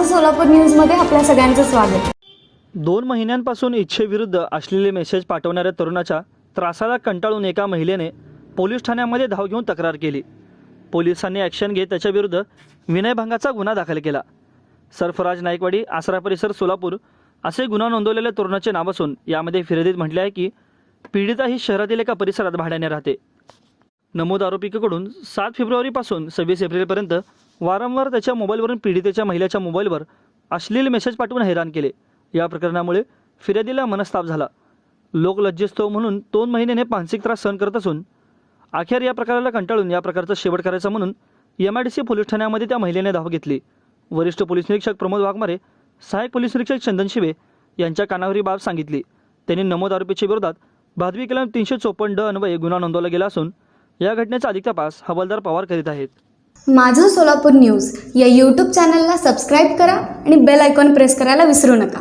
माझं सोलापूर न्यूजमध्ये आपल्या सगळ्यांचं स्वागत। 2 महिन्यांपासून इच्छेविरुद्ध अश्लील मेसेज पाठवणाऱ्या तरुणाच्या त्रासाला कंटाळून एका महिलेने पोलीस ठाण्यामध्ये धाव घेऊन तक्रार केली। पोलिसांनी ॲक्शन घेत त्याच्याविरुद्ध विनयभंगाचा गुन्हा दाखल केला। सरफराज नाईकवाडी, आसरा परिसर, सोलापूर असे गुन्हा नोंदवलेल्या तरुणाचे नाव असून यामध्ये फिर्यादीत म्हटले आहे की पीडिता ही शहरातील एका परिसरात भाड्याने राहते। नमूद आरोपीकडून 7 फेब्रुवारीपासून 26 एप्रिलपर्यंत वारंवार त्याच्या मोबाईलवरून पीडितेच्या महिलेच्या मोबाईलवर अश्लील मेसेज पाठवून हैराण केले। या प्रकरणामुळे फिर्यादीला मनस्ताप झाला। लोक लज्जिस्तव म्हणून 2 महिन्याने मानसिक त्रास सहन करत असून अखेर या प्रकाराला कंटाळून या प्रकारचा शेवट करायचा म्हणून MIDC पोलीस ठाण्यामध्ये त्या महिलेने धाव घेतली। वरिष्ठ पोलीस निरीक्षक प्रमोद वाघमारे, सहाय्यक पोलीस निरीक्षक चंदन शिवे यांच्या कानावर ही बाब सांगितली। त्यांनी नमूद आरोपीच्या विरोधात भादवी कलम 354 अन्वये गुन्हा नोंदवला गेला असून या घटनेचा अधिक तपास हवालदार पवार करीत आहेत। माझं सोलापूर न्यूज या यूट्यूब चॅनलला सबस्क्राईब करा आणि बेल आयकॉन प्रेस करायला विसरू नका।